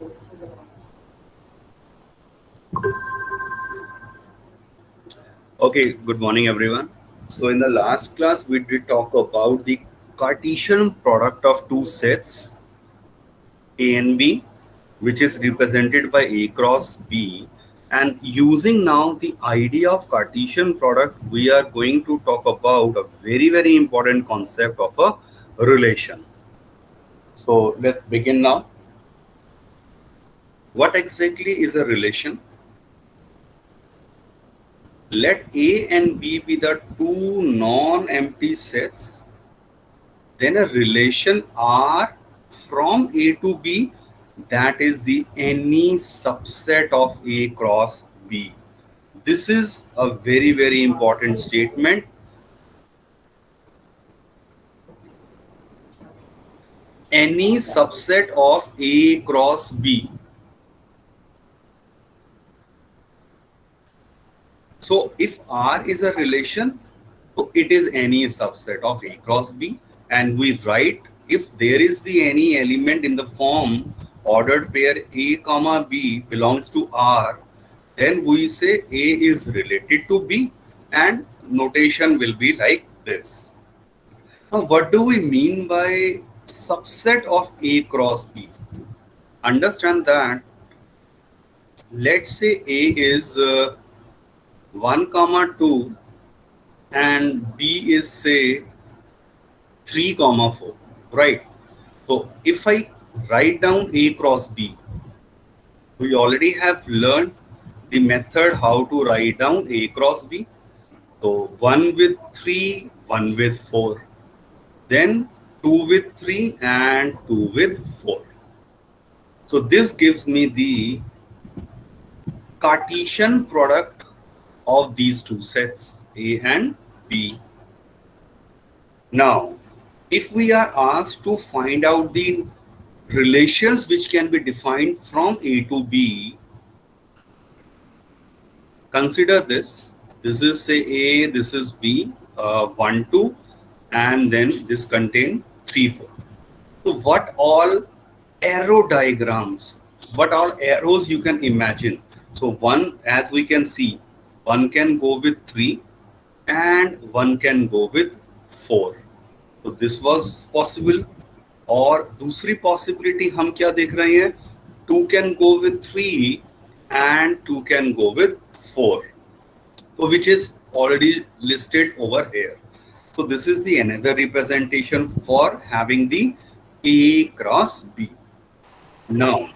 Okay, good morning everyone. So in the last class we did talk about the Cartesian product of two sets A and B, which is represented by A cross B, and using now the idea of Cartesian product we are going to talk about a very important concept of a relation. So let's begin now. What exactly is a relation? Let A and B be the two non-empty sets, then a relation R from A to B, that is the any subset of A cross B. This is a very important statement. Any subset of A cross B. So if R is a relation, so it is any subset of A cross B, and we write if there is the any element in the form ordered pair A comma B belongs to R, then we say A is related to B, and notation will be like this. Now what do we mean by subset of A cross B? Understand that let's say A is 1 comma 2 and B is say 3 comma 4, right? So if I write down A cross B, we already have learned the method how to write down A cross B. So 1 with 3, 1 with 4, then 2 with 3 and 2 with 4. So this gives me the Cartesian product of these two sets A and B. Now, if we are asked to find out the relations which can be defined from A to B, consider this. This is say A, this is B, 1, 2, and then this contain 3, 4. So what all arrow diagrams, what all arrows you can imagine. So one, as we can see, one can go with 3 and one can go with 4. तो this was possible. और दूसरी possibility हम क्या देख रहे हैं, 2 can go with 3 and 2 can go with 4, तो which is already listed over here. So this is the another representation for having the A cross B. Now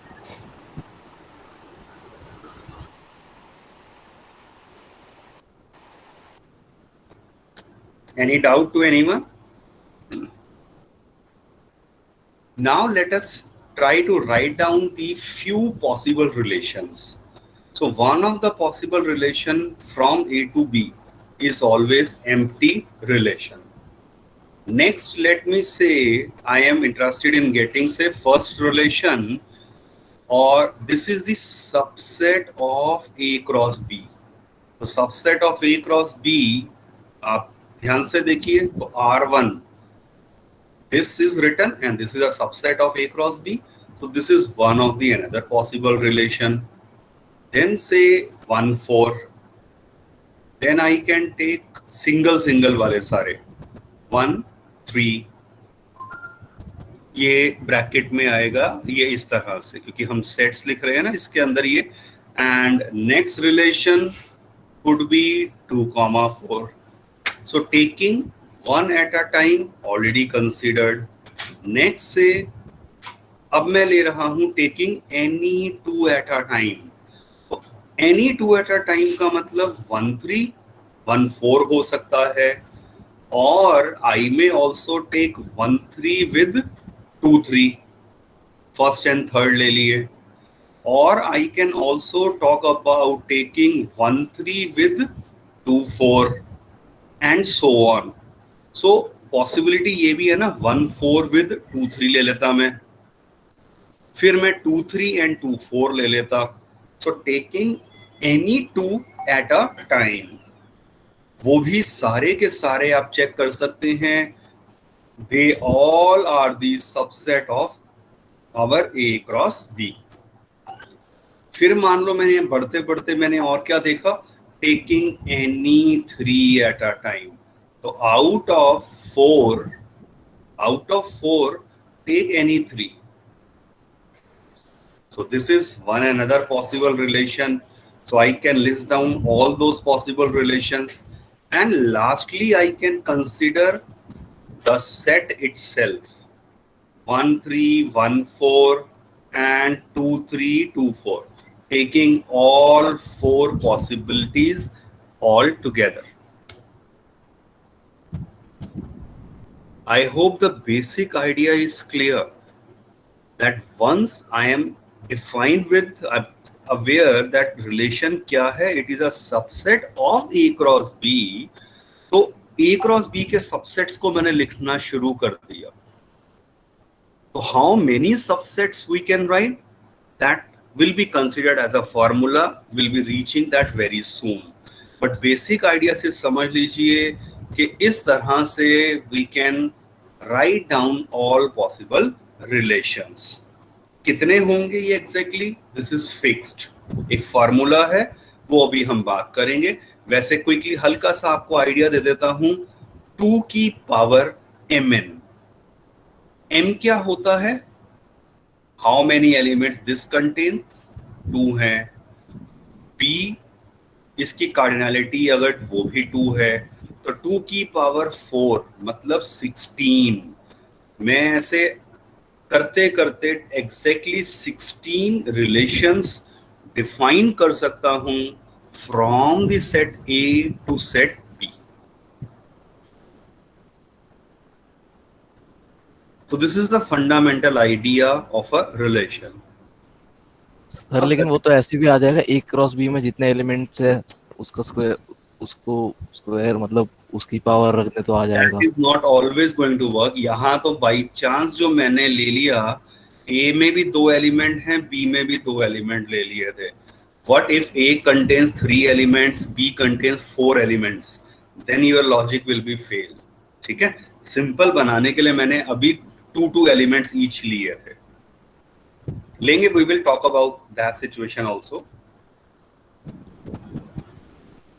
any doubt to anyone? Now let us try to write down the few possible relations. So one of the possible relation from A to B is always empty relation. Next, let me say I am interested in getting say first relation, or this is the subset of A cross B. तो subset of A cross B, आप ध्यान से देखिए तो R1, this is written and this is a subset of A cross B, so this is one of the another possible relation. Then say 1 4, then I can take single वाले सारे 1 3, ये bracket में आएगा ये इस तरह से, क्योंकि हम सेट्स लिख रहे हैं ना इसके अंदर ये. And next relation could be 2 comma 4. So taking one at a time already considered. Next say अब मैं ले रहा हूं taking any 2 at a time. तो any 2 at a time का मतलब 1 3 1 4 हो सकता है, और I may also take 1 3 with 2 3, first and third ले लिए. Or I can also talk about taking 1 3 with 2 4 and so on. So possibility ये भी है ना, 1 4 with 2 3 ले लेता मैं, फिर मैं 2 3 and 2 4 ले लेता. So taking any 2 at a time. वो भी सारे के सारे आप चेक कर सकते हैं, they all are the subset of our A cross B. फिर मान लो मैंने बढ़ते बढ़ते मैंने और क्या देखा, taking any 3 at a time. तो out of four take any 3. So this is one another possible relation. So I can list down all those possible relations, and lastly I can consider the set itself, 1 3 1 4 and 2 3 2 4, taking all four possibilities all together. I hope the basic idea is clear, that once I am defined with aware that relation क्या है, it is a subset of A cross B. तो A cross B के subsets को मैंने लिखना शुरू कर दिया. So how many subsets we can write, that will be considered as a formula. Will be reaching that very soon. But basic idea से समझ लीजिए कि इस तरह से we can write down all possible relations. कितने होंगे ये एग्जैक्टली, दिस इज फिक्स्ड, एक फॉर्मूला है, वो अभी हम बात करेंगे. वैसे क्विकली हल्का सा आपको आइडिया दे देता हूं. 2 की पावर mn, m क्या होता है, how many elements this contain, 2 है. p, इसकी कार्डिनलिटी अगर वो भी 2 है, तो 2 की पावर 4 मतलब 16. मैं ऐसे करते करते एग्जैक्टली 16 रिलेशंस डिफाइन कर सकता हूं from the set A to set B. So this is the fundamental idea of a relation. Sir लेकिन वो तो ऐसे भी आ जाएगा ए क्रॉस बी में जितने एलिमेंट्स है उसका स्क्वायर, उसको स्क्वायर मतलब उसकी पावर रखने तो आ जाएगा. That is not always going to work. यहाँ तो बाई चांस जो मैंने ले लिया, ए में भी 2 एलिमेंट हैं, बी में भी 2 एलिमेंट ले लिए थे. What if A contains 3 elements, B contains 4 elements? Then your logic will be fail. ठीक है, सिंपल बनाने के लिए मैंने अभी 2 एलिमेंट्स ईच लिए थे. लेंगे, we will talk about that situation also.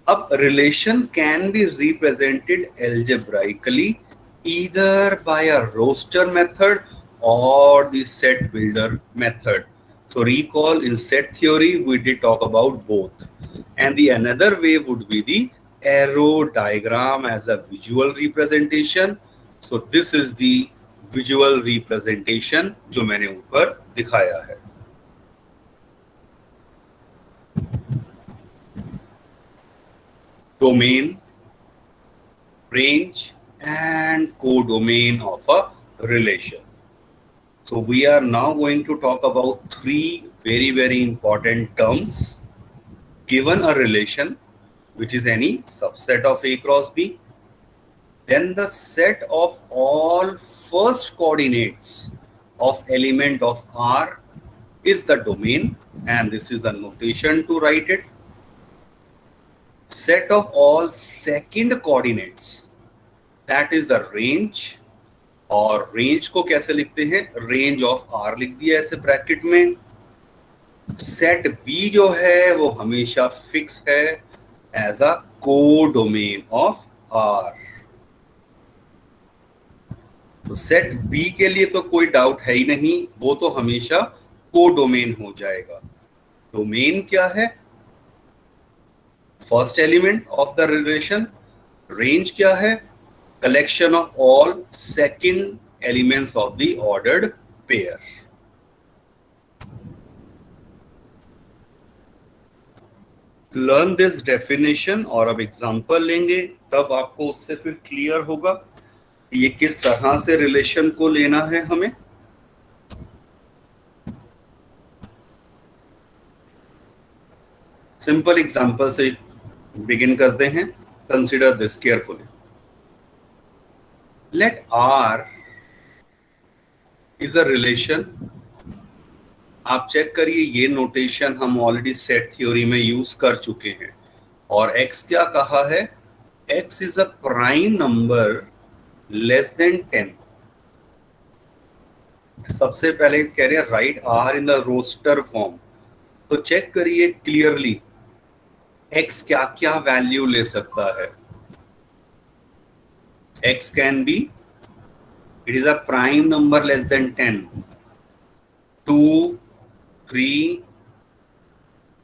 अब relation can be represented algebraically either by a roster method or the set builder method. So recall, in set theory we did talk about both, and the another way would be the arrow diagram as a visual representation. So this is the visual representation जो मैंने ऊपर दिखाया है. Domain, range and codomain of a relation. So we are now going to talk about 3 very important terms. Given a relation which is any subset of A cross B, then the set of all first coordinates of element of R is the domain, and this is a notation to write it. Set of all second coordinates, that is the range. और range को कैसे लिखते हैं, range of are लिख दिया ऐसे bracket में. Set B जो है वो हमेशा फिक्स है as a codomain of R. तो सेट बी के लिए तो कोई डाउट है ही नहीं, वो तो हमेशा कोडोमेन हो जाएगा. डोमेन क्या है, first element of the relation. Range क्या है, collection of all second elements of the ordered pair. Learn this definition और अब एग्जांपल लेंगे, तब आपको उससे फिर क्लियर होगा ये किस तरह से रिलेशन को लेना है हमें. सिंपल एग्जांपल से बिगिन करते हैं. Consider this carefully. Let R is a relation. आप चेक करिए, ये नोटेशन हम ऑलरेडी सेट थ्योरी में यूज कर चुके हैं. और X क्या कहा है, X is a prime number less than 10. सबसे पहले कह रहे हैं right R in the roster form. तो चेक करिए क्लियरली x क्या क्या वैल्यू ले सकता है. x can be, it is a prime number less than 10, 2, 3,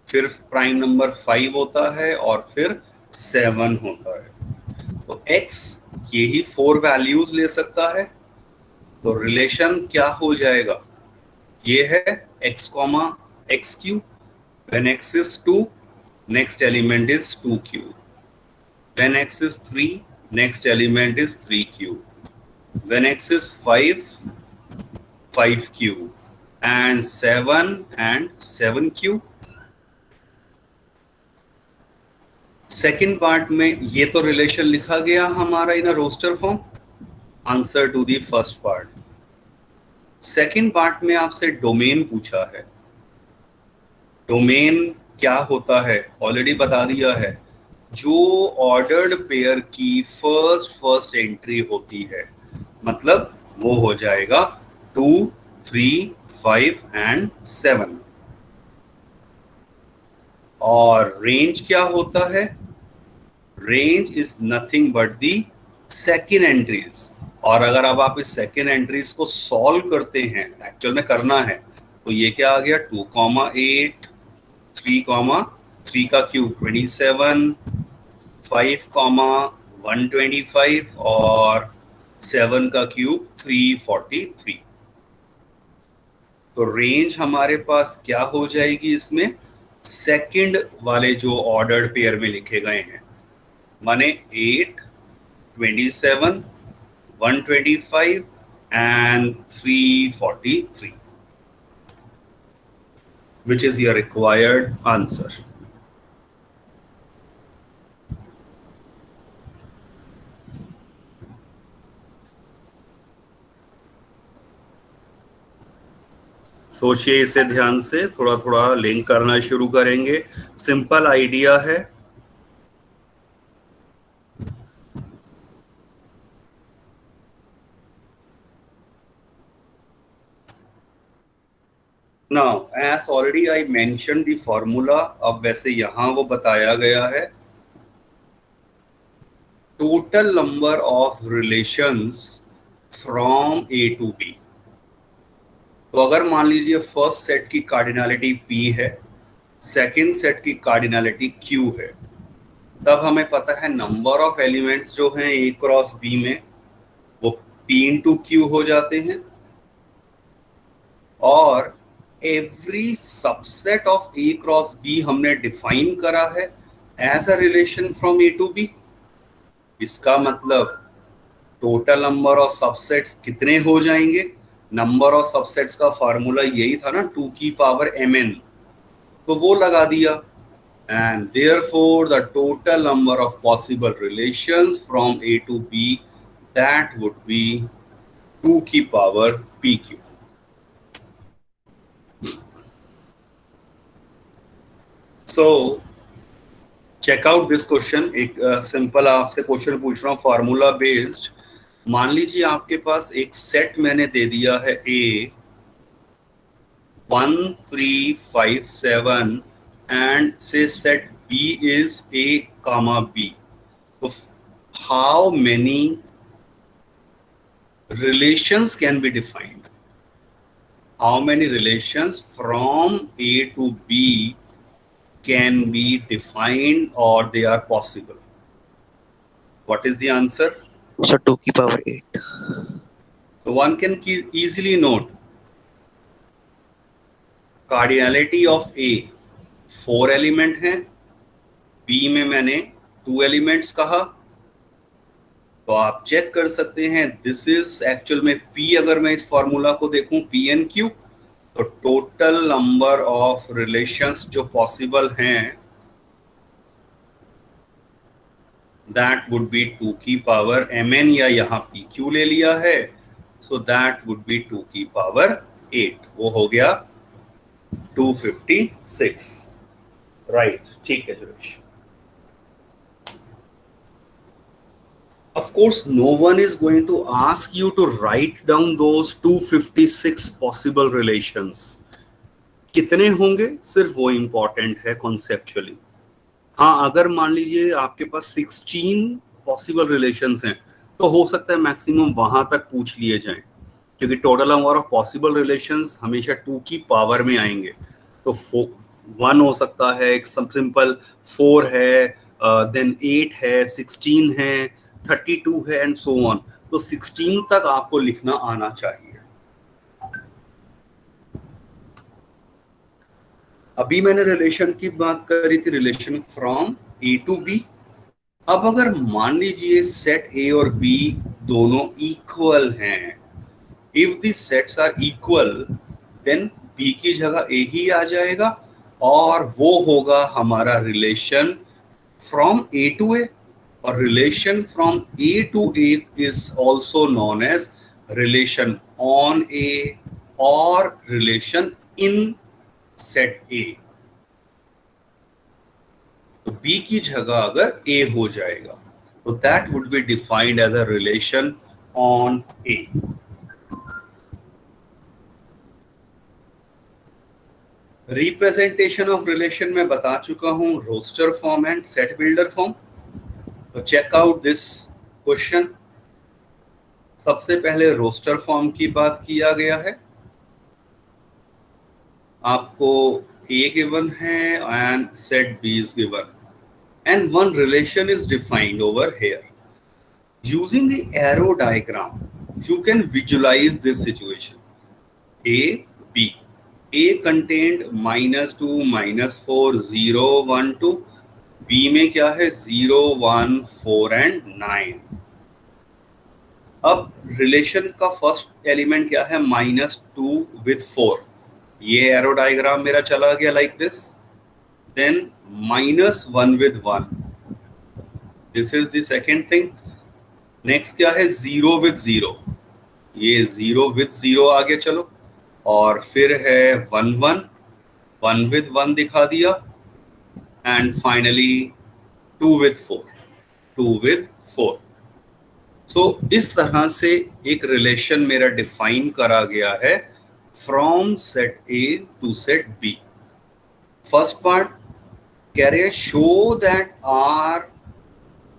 फिर प्राइम नंबर 5 होता है और फिर 7 होता है. तो x ये ही 4 वैल्यूज ले सकता है. तो रिलेशन क्या हो जाएगा, ये है x comma x Q. when x is 2, next element is 2q. when x is 3, next element is 3q. when x is 5, 5q. and 7 and 7q. Second part में ये तो रिलेशन लिखा गया हमारा in a roster form. Answer to the first part. Second part में आपसे domain पूछा है. डोमेन क्या होता है ऑलरेडी बता दिया है. जो ऑर्डर्ड पेयर की फर्स्ट एंट्री होती है, मतलब वो हो जाएगा 2, 3, 5 एंड 7. और रेंज क्या होता है, range is nothing but the second entries. और अगर अब आप इस सेकेंड एंट्रीज को सॉल्व करते हैं, एक्चुअल में करना है, तो ये क्या आ गया 2,8, 3, का क्यूब 27, 5,125 और 7 का क्यूब 343. तो रेंज हमारे पास क्या हो जाएगी, इसमें सेकंड वाले जो ऑर्डर्ड पेयर में लिखे गए हैं, माने 8, 27, 125 and 343, which is your required answer. सोचिए इसे ध्यान से, थोड़ा थोड़ा लिंक करना शुरू करेंगे. सिंपल आइडिया है. Now, as already I mentioned the formula, अब वैसे यहाँ वो बताया गया है. Total number of relations from A to B. तो अगर मान लीजिए फर्स्ट सेट की कार्डिनलिटी P है, सेकेंड सेट की कार्डिनलिटी Q है, तब हमें पता है नंबर ऑफ एलिमेंट्स जो हैं A क्रॉस B में वो P इंटू Q हो जाते हैं. और every subset of A cross B हमने डिफाइन करा है as a relation from A to B. इसका मतलब टोटल नंबर ऑफ सबसेट्स कितने हो जाएंगे. नंबर ऑफ सबसेट्स का फार्मूला यही था ना, 2 की पावर mn, तो वो लगा दिया. And therefore the total number of possible relations from A to B, that would be 2 की power pq. So check out this question. एक सिंपल आपसे क्वेश्चन पूछ रहा हूँ फार्मूला बेस्ड. मान लीजिए आपके पास एक सेट मैंने दे दिया है A 1, 3, 5, 7 एंड से set B is A comma B. So how many relations can be defined? How many relations from A to B can be defined or they are possible? What is the answer? So 2 की power 8. So one can easily note cardinality of A 4 element हैं, B में मैंने 2 elements कहा. तो आप check कर सकते हैं दिस इज एक्चुअल में P. अगर मैं इस फॉर्मूला को देखूं P एन Q, तो टोटल नंबर ऑफ रिलेशंस जो पॉसिबल हैं दैट वुड बी 2 की पावर mn, या यहाँ pq ले लिया है, सो दैट वुड बी 2 की पावर 8. वो हो गया 256. राइट, ठीक है जुरेश. Of course, no one is going to ask you to write down those 256 possible relations. कितने होंगे सिर्फ वो इंपॉर्टेंट है कॉन्सेप्चुअली। हाँ, अगर मान लीजिए आपके पास 16 पॉसिबल रिलेशंस हैं तो हो सकता है मैक्सिमम वहां तक पूछ लिए जाएं, क्योंकि total number of possible relations हमेशा 2 की पावर में आएंगे। तो 1 हो सकता है, एक सिंपल 4 है, देन 8 है, 16 है, 32 है एंड सो ऑन। तो 16 तक आपको लिखना आना चाहिए। अभी मैंने रिलेशन की बात करी थी, relation from A to B. अब अगर मान लीजिए सेट ए और बी दोनों इक्वल हैं, if the sets are equal then B की जगह ए ही आ जाएगा और वो होगा हमारा relation from A to A. और relation from A to A is also known as relation on A और रिलेशन इन सेट ए। तो बी की जगह अगर ए हो जाएगा तो that would be defined as a relation on A. Representation of relation में बता चुका हूं, roster form and set builder form. तो चेक आउट दिस क्वेश्चन। सबसे पहले रोस्टर फॉर्म की बात किया गया है। आपको ए गिवन है and set B is given and one relation is defined over here. Using the arrow diagram, you can visualize this situation. A, B. A contained -2, -4, 0, 1, 2. B में क्या है 0, 1, 4 and 9. अब रिलेशन का फर्स्ट एलिमेंट क्या है -2 with 4. ये arrow diagram मेरा चला गया like this. Then -1 with 1. This is the second thing. Next क्या है 0 with 0. ये 0 with 0 आगे चलो। और फिर है 1 1, 1 with 1 दिखा दिया and finally 2 with 4, 2 with 4. So इस तरह से एक रिलेशन मेरा डिफाइन करा गया है from set A to set B. First part कह रहे हैं show that R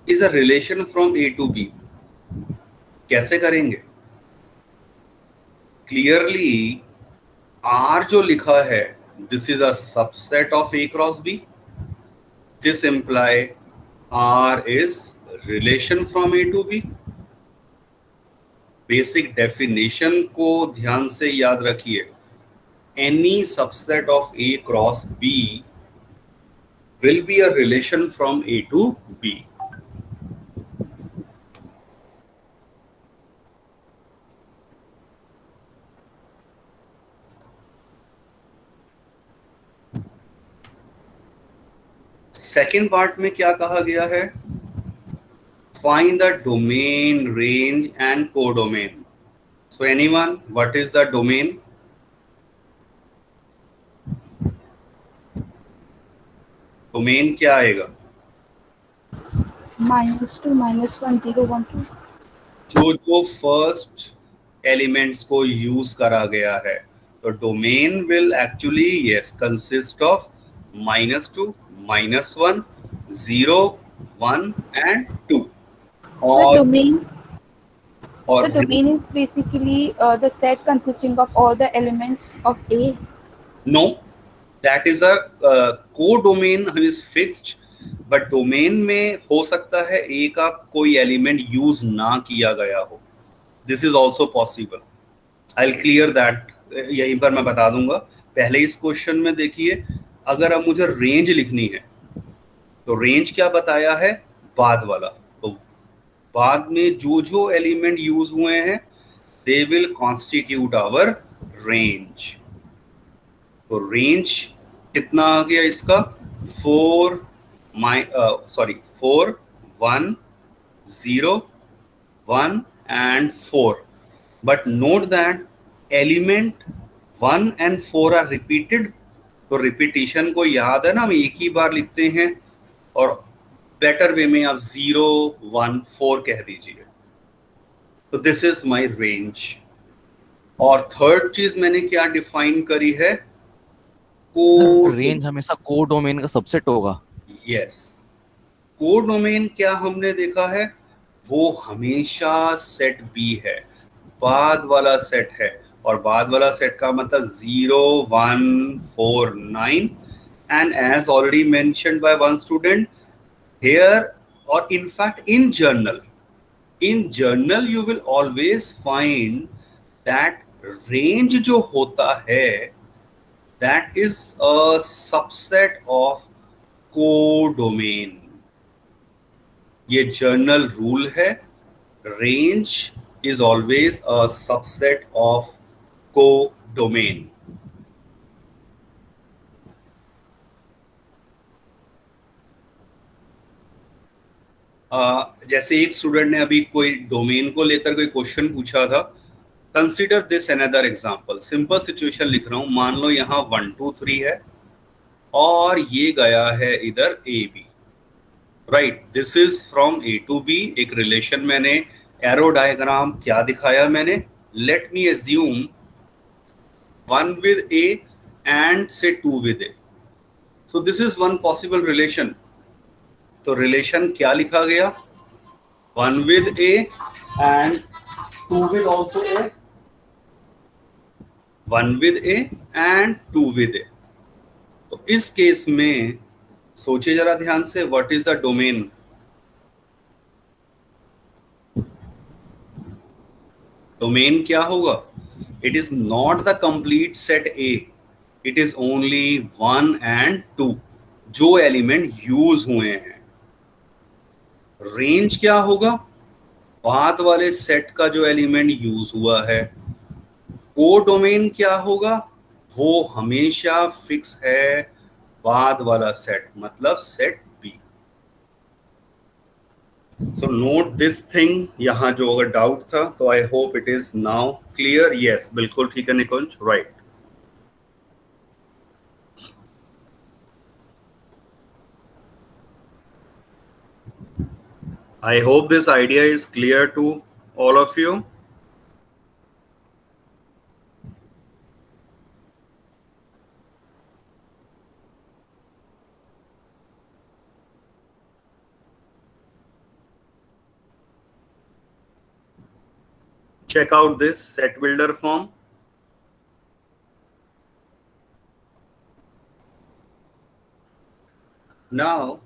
is a relation from A to B. कैसे करेंगे? क्लियरली R जो लिखा है this is a subset of A cross B. This imply R is relation from A to B. Basic definition को ध्यान से याद रखिए। Any subset of A cross B will be a relation from A to B. Second part में क्या कहा गया है? Find the domain, range and codomain. So anyone, what is the domain? Domain क्या आएगा? -2, -1, 0, 1, 2. जो फर्स्ट एलिमेंट्स को use करा गया है, तो domain will actually yes consist of -2, -1, 0, 1 and 2. So domain और is basically the set consisting of all the elements of A. no, that is a codomain is fixed, but domain में हो सकता है A का कोई एलिमेंट यूज ना किया गया हो. This is also possible. I'll clear that. यहीं पर मैं बता दूंगा. पहले इस क्वेश्चन में देखिए, अगर अब मुझे रेंज लिखनी है तो रेंज क्या बताया है? बाद वाला. तो बाद में जो एलिमेंट यूज हुए हैं they will constitute our range. तो रेंज कितना आ गया इसका? 4, 1, 0, 1 and 4. But note that element 1 and 4 are repeated. तो रिपीटिशन को याद है ना, हम एक ही बार लिखते हैं और बेटर वे में आप 0, 1, 4 कह दीजिए. तो दिस इज माय रेंज. और थर्ड चीज मैंने क्या डिफाइन करी है? को रेंज हमेशा को डोमेन का सबसेट होगा। यस, को डोमेन क्या हमने देखा है, वो हमेशा सेट बी है, बाद वाला सेट है, और बाद वाला सेट का मतलब 0 1 4 9। And as already mentioned by one student here, or in fact in journal you will always find that range जो होता है that is a subset of codomain। ये जर्नल रूल है, range is always a subset of codomain। जैसे एक student ने अभी कोई डोमेन को लेकर कोई क्वेश्चन पूछा था, consider this another example. Simple situation लिख रहा हूं, मान लो यहाँ 1 2 3 है और ये गया है इधर A B, right. This is from A to B. एक रिलेशन मैंने एरो डायग्राम क्या दिखाया मैंने, let me assume 1 with A and say 2 with A. So this is one possible relation. तो रिलेशन क्या लिखा गया, 1 with A and 2 with also A, 1 with A and 2 with A। तो इस केस में सोचिए जरा ध्यान से, what is the domain. Domain क्या होगा, it is not the complete set A, it is only 1 and 2 जो एलिमेंट यूज हुए हैं। रेंज क्या होगा, बाद वाले सेट का जो एलिमेंट यूज हुआ है। को डोमेन क्या होगा, वो हमेशा फिक्स है बाद वाला सेट, मतलब set B. So note this thing, यहां जो अगर डाउट था तो I hope it is now clear. Yes, बिल्कुल ठीक है Nikunj, right. I hope this idea is clear to all of you. Check out this set builder form. Now,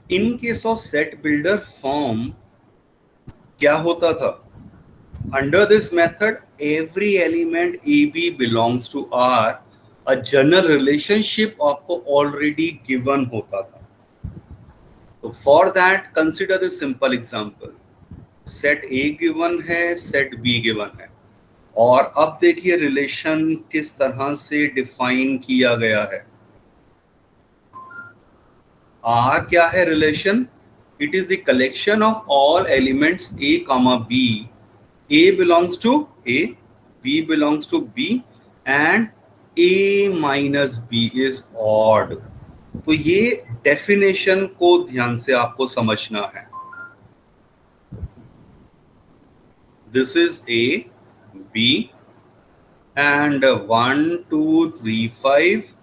in case of set builder form, क्या होता था, under this method every element AB belongs to R, a general relationship आपको already given होता था। तो for that consider this simple example, set A given है, set B given है, और अब देखिए रिलेशन किस तरह से डिफाइन किया गया है। R क्या है relation, it is the collection of all elements A comma B, A belongs to A, B belongs to B and A minus B is odd। तो ये डेफिनेशन को ध्यान से आपको समझना है। This is A, B and 1 2 3 5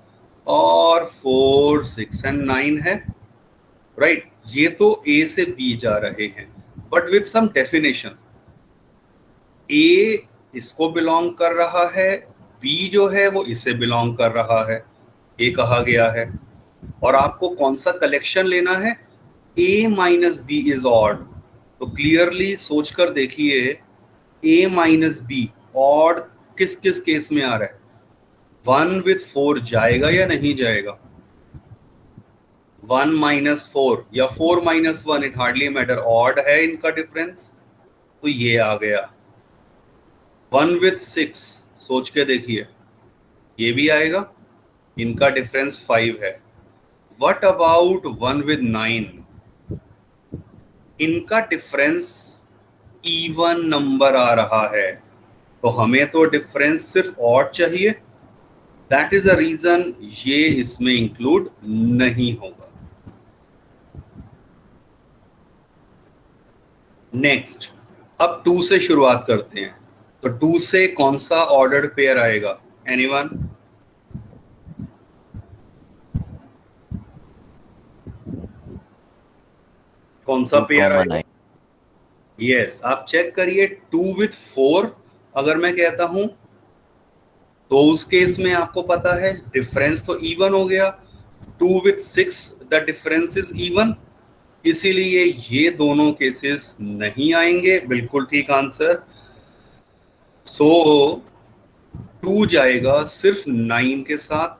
और 4 6 and 9 है, राइट। ये तो A से B जा रहे हैं, but with some definition. A इसको बिलोंग कर रहा है, B जो है वो इसे बिलोंग कर रहा है, ये कहा गया है। और आपको कौन सा कलेक्शन लेना है, A minus B is odd. तो क्लियरली सोचकर देखिए, A माइनस बी ऑड किस किस केस में आ रहा है, 1 with 4 जाएगा या नहीं जाएगा, 1 minus 4 या 4 minus 1, it hardly matter, odd है इनका डिफरेंस, तो ये आ गया। 1 with 6 सोच के देखिए, ये भी आएगा, इनका डिफरेंस 5 है। व्हाट अबाउट 1 with 9, इनका डिफरेंस इवन नंबर आ रहा है, तो हमें तो डिफरेंस सिर्फ ऑड चाहिए। दैट इज अ रीजन ये इसमें इंक्लूड नहीं होगा। नेक्स्ट, अब 2 से शुरुआत करते हैं। तो 2 से कौन सा ऑर्डर्ड पेयर आएगा, एनीवन? कौन सा पेयर आएगा? 2,9। यस, आप चेक करिए 2 with 4 अगर मैं कहता हूं तो उस केस में आपको पता है डिफरेंस तो इवन हो गया। 2 with 6 the difference is even, इसीलिए ये दोनों केसेस नहीं आएंगे। बिल्कुल ठीक आंसर। सो 2 जाएगा सिर्फ 9 के साथ,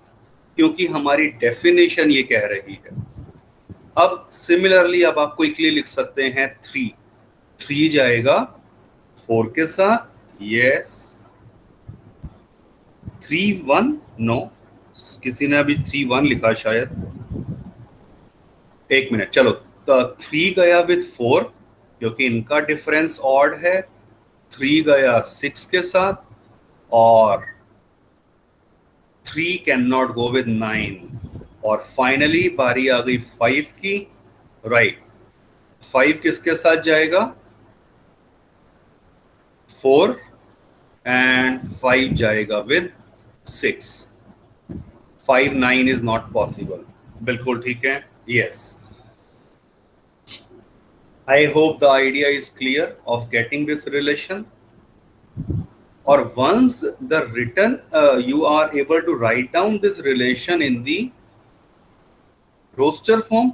क्योंकि हमारी डेफिनेशन ये कह रही है। अब सिमिलरली अब आप क्विकली लिख सकते हैं 3 जाएगा 4 के साथ। यस 3 1 नो, किसी ने अभी 3 1 लिखा शायद, एक मिनट। चलो तो 3 गया विथ 4 क्योंकि इनका डिफरेंस ऑड है। 3 गया 6 के साथ और 3 कैन नॉट गो विद 9। और फाइनली बारी आ गई 5 की। राइट, 5 किसके साथ जाएगा? 4 एंड 5 जाएगा विद 6। 5 9 is not possible. बिल्कुल ठीक है। Yes, I hope the idea is clear of getting this relation. Or once the written, you are able to write down this relation in the roster form.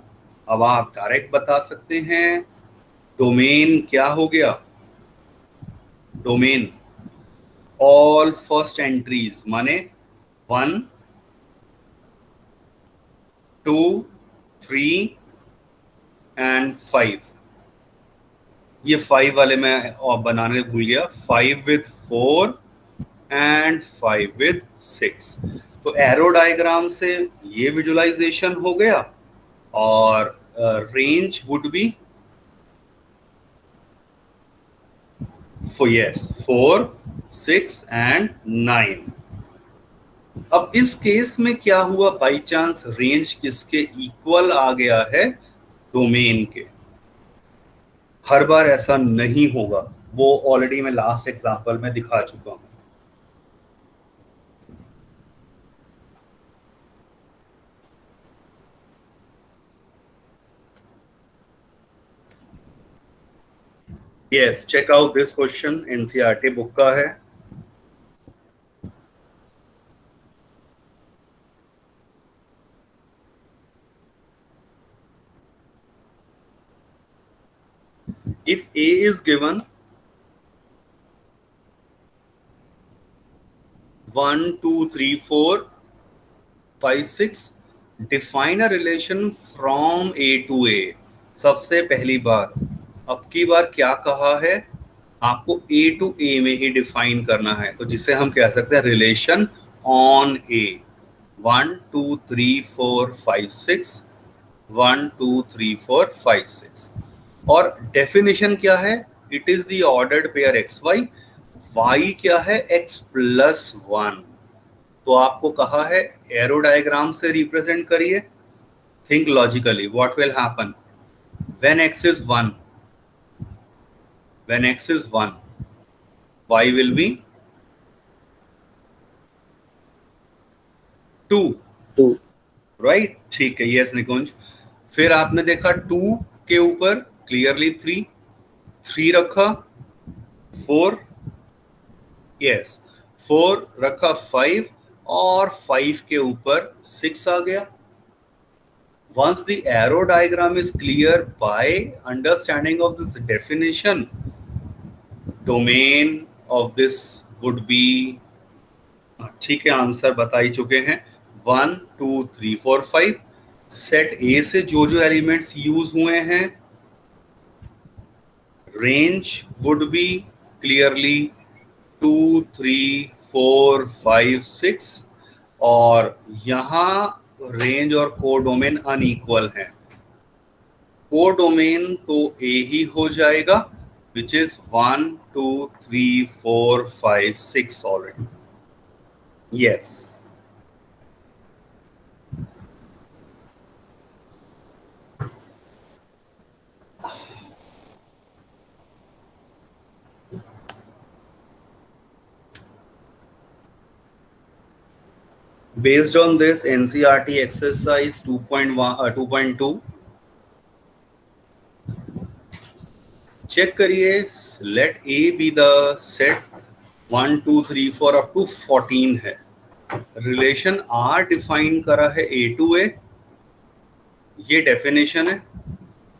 अब आप direct बता सकते हैं domain क्या हो गया। डोमेन ऑल फर्स्ट एंट्रीज माने 1 2 3 and 5। ये 5 वाले मैं और बनाने भूल गया। 5 with 4 एंड 5 with 6। तो एरो डायग्राम से ये विजुअलाइजेशन हो गया और रेंज वुड बी 4 6 एंड 9। अब इस केस में क्या हुआ, बाई चांस रेंज किसके इक्वल आ गया है? डोमेन के। हर बार ऐसा नहीं होगा, वो ऑलरेडी मैं लास्ट एग्जांपल में दिखा चुका हूं। Yes, check out this question, NCERT book का है। If A is given 1 2 3 4 5 6, define a relation from A to A। सबसे पहली बार, अब की बार क्या कहा है? आपको A to A में ही डिफाइन करना है, तो जिसे हम कह सकते हैं रिलेशन ऑन A। 1 2 3 4 5 6 1 2 3 4 5 6। और डेफिनेशन क्या है? It is the ordered pair x y. Y क्या है? X plus 1। तो आपको कहा है एरो डायग्राम से रिप्रेजेंट करिए। Think logically, what will happen when x is 1? When x is 1 y will be 2। Right, ठीक है। यस निकुंज, फिर आपने देखा 2 के ऊपर क्लियरली 3 रखा, 4 यस 4 रखा, 5 और 5 के ऊपर 6 आ गया। Once the arrow diagram is clear by understanding of this definition, domain of this would be, ठीक है, आंसर बता ही चुके हैं 1 2 3 4 5। सेट ए से जो जो एलिमेंट्स यूज हुए हैं, रेंज वुड बी क्लियरली 2 3 4 5 6 और यहां रेंज और कोडोमेन अनइक्वल है। कोडोमेन तो ए ही हो जाएगा, which is 1 2 3 4 5 6 already. Yes, based on this NCERT exercise 2.1 2.2, check करिए, let A B the set 1 2 3 4 up to 14 है, रिलेशन आर डिफाइन करा है ए टू ए, ये डेफिनेशन है,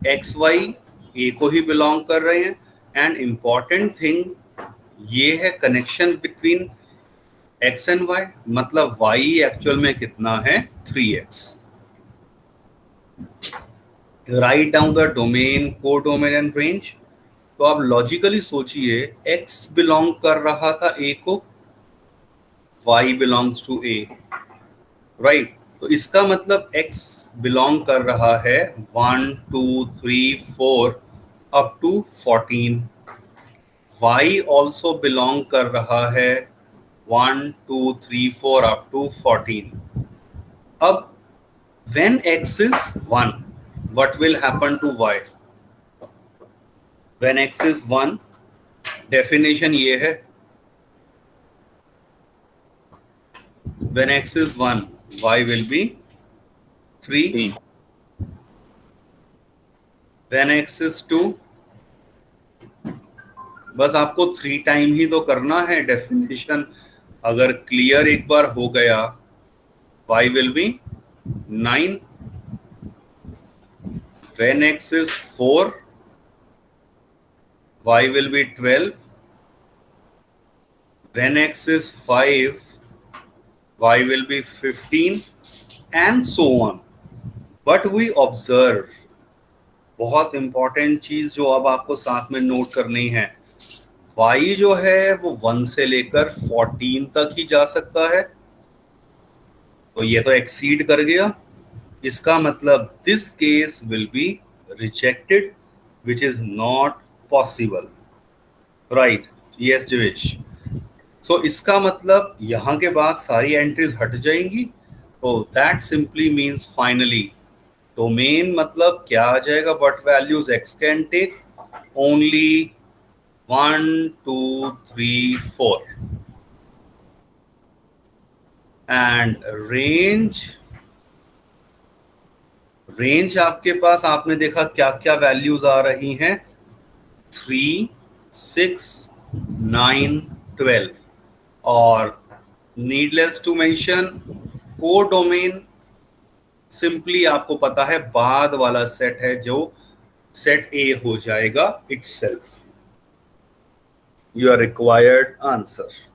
एक्स वाई ए को ही बिलोंग कर रहे हैं, एंड इंपॉर्टेंट थिंग ये है connection between x and y, मतलब वाई एक्चुअल में कितना है 3x। Right down the domain, codomain and range. तो आप लॉजिकली सोचिए, x बिलोंग कर रहा था a को, y belongs to a, right. तो इसका मतलब x बिलोंग कर रहा है 1 2 3 4 up to 14, y also belong कर रहा है 1 2 3 4 अप टू 14। अब when x is 1, what will happen to y? When x is 1, definition ये है, when x is 1, y will be 3. When x is 2, बस आपको 3 टाइम ही तो करना है, डेफिनेशन अगर क्लियर एक बार हो गया, y will be 9. When x is 4, y will be 12. When x is 5, y will be 15, and so on. But we observe, बहुत इंपॉर्टेंट चीज जो अब आपको साथ में नोट करनी है, y जो है वो 1 से लेकर 14 तक ही जा सकता है, तो ये तो एक्सीड कर गया, इसका मतलब this case will be rejected, which is not possible, right. Yes Divesh. So इसका मतलब यहाँ के बाद सारी एंट्रीज हट जाएंगी, तो that simply means finally domain मतलब क्या आ जाएगा, what values x can take, only 1 2 3 4, and range आपके पास आपने देखा क्या क्या वैल्यूज आ रही हैं, 3 6 9 12, और नीडलेस टू मेंशन को डोमेन सिंपली आपको पता है बाद वाला सेट है जो सेट ए हो जाएगा itself. Your required answer.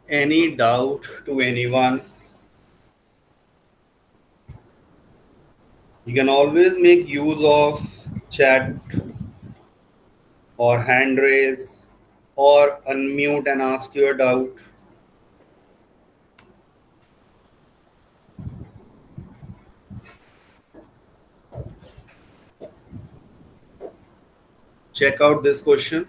Any doubt to anyone? You can always make use of chat or hand raise or unmute and ask your doubt. Check out this question.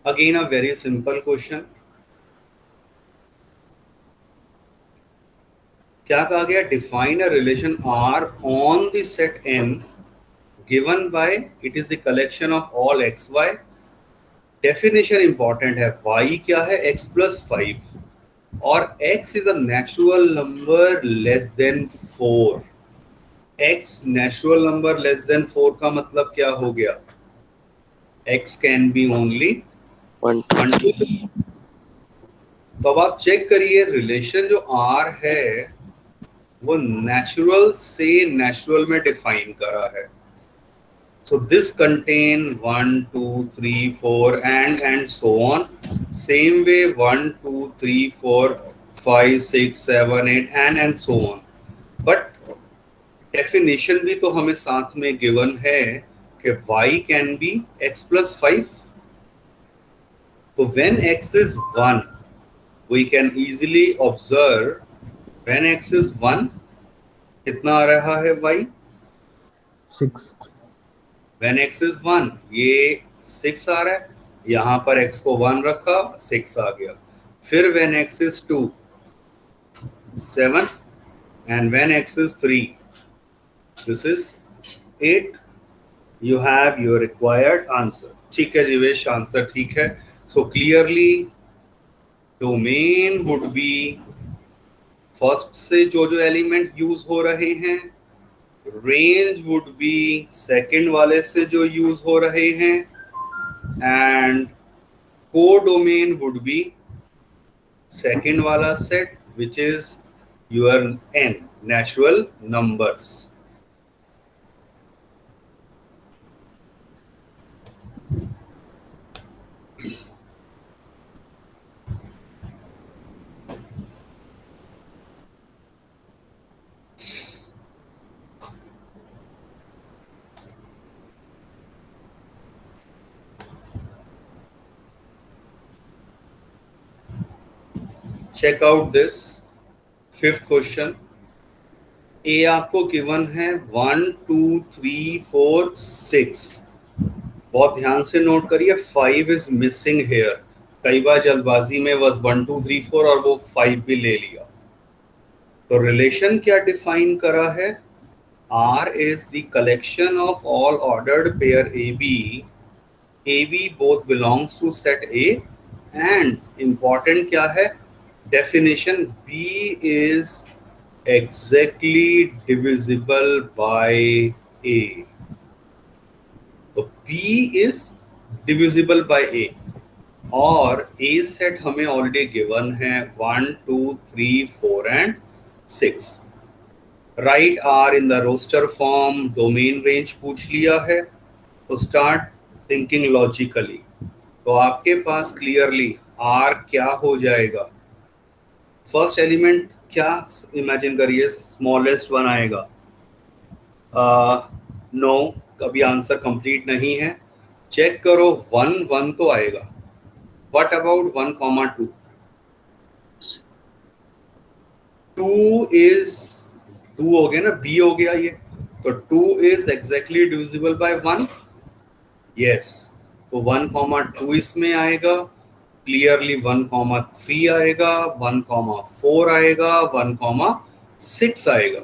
Again, a very simple question. क्या कहा गया, define a relation R on the set N given by it is the collection of all x y. Definition important है, y क्या है x plus 5 और x is a natural number less than 4. x natural number less than 4 का मतलब क्या हो गया, x can be only 1 2 3. तो अब आप चेक करिए, रिलेशन जो R है वो नेचुरल से नेचुरल में डिफाइन करा है, so this contain 1 2 3 4 and so on. Same way 1 2 3 4 5 6 7 8 and so on. But definition भी तो हमें साथ में गिवन है कि y can be x plus 5. तो when x is 1, we can easily observe when x is 1 कितना आ रहा है y, 6. when x is 1 ये 6 आ रहा है, यहाँ पर x को 1 रखा 6 आ गया, फिर when x is 2 7, and when x is 3 this is 8. You have your required answer. ठीक है जीवेश, आंसर ठीक है. So clearly domain would be first से जो जो एलिमेंट यूज हो रहे हैं, रेंज वुड बी सेकंड वाले से जो यूज हो रहे हैं, and codomain would be second वाला set which is your n natural numbers. Check out this fifth question. A आपको गिवन है 1 2 3 4 6. बहुत ध्यान से नोट करिए, 5 इज मिसिंग हेयर. कई बार जल्दबाजी में बस 1 2 3 4 और वो 5 भी ले लिया. तो रिलेशन क्या डिफाइन करा है? R is the collection of all ordered pair AB. AB both belongs to set A, and important क्या है? Definition B is exactly divisible by A. तो B is divisible by A और A set हमें already given है 1 2 3 4 and 6. Right R in the roster form. Domain range पूछ लिया है, तो स्टार्ट थिंकिंग लॉजिकली. तो आपके पास क्लियरली R क्या हो जाएगा? फर्स्ट एलिमेंट क्या इमेजिन करिए, स्मॉलेस्ट वन आएगा. नो, कभी आंसर कंप्लीट नहीं है. चेक करो, 1 1 तो आएगा. What about 1, 2? 2 इज 2 हो गया ना, B हो गया ये. तो 2 is exactly divisible by 1. Yes, तो 1, 2 इसमें आएगा. क्लियरली 1, 3 आएगा, 1, 4 आएगा, 1, 6 आएगा.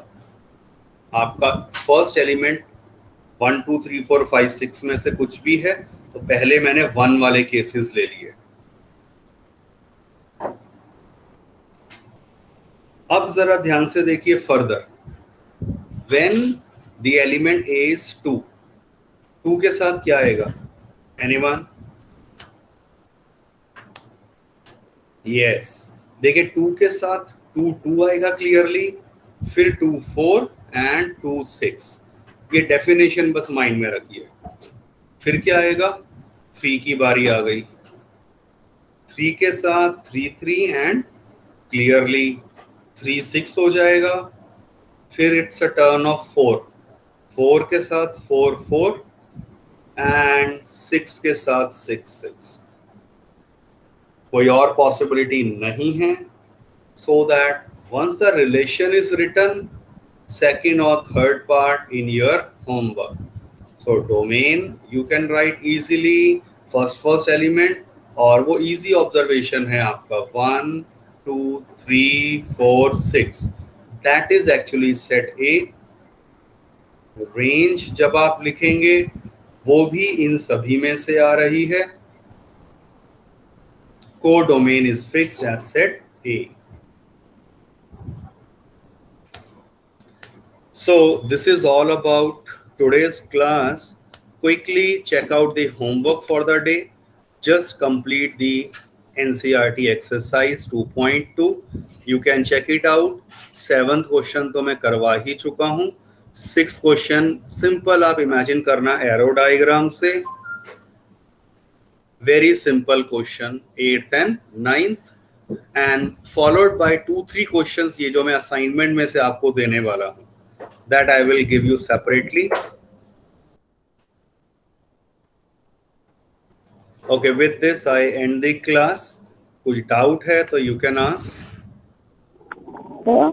आपका फर्स्ट एलिमेंट 1 2 3 4 5 6 में से कुछ भी है, तो पहले मैंने 1 वाले केसेस ले लिए. अब जरा ध्यान से देखिए further. When the element A is 2, 2 के साथ क्या आएगा? एनीवन? यस, देखिए 2 के साथ 2 2 आएगा क्लियरली, फिर 2 4 एंड 2 6. ये डेफिनेशन बस माइंड में रखिए. फिर क्या आएगा? 3 की बारी आ गई. 3 के साथ 3 3 एंड क्लियरली 3 6 हो जाएगा. फिर इट्स अ टर्न ऑफ 4. 4 के साथ 4 4 एंड 6 के साथ 6 6. कोई और पॉसिबिलिटी नहीं है. So that once the relation is written, second और third part in your homework. So domain you can write easily first element, और वो इजी ऑब्जर्वेशन है आपका 1 2 3 4 6. That is actually set A. Range जब आप लिखेंगे वो भी इन सभी में से आ रही है. Codomain is fixed as set A. So this is all about today's class. Quickly check out the homework for the day. Just complete the NCERT exercise 2.2. You can check it out. 7th question तो मैं करवा ही चुका हूँ. 6th question simple आप imagine करना arrow diagram से. Very simple question. 8th and 9th, and followed by 2-3 questions ये जो मैं assignment में से आपको देने वाला हूँ, that I will give you separately. Okay, with this I end the class. कुछ doubt है तो you can ask. Yeah.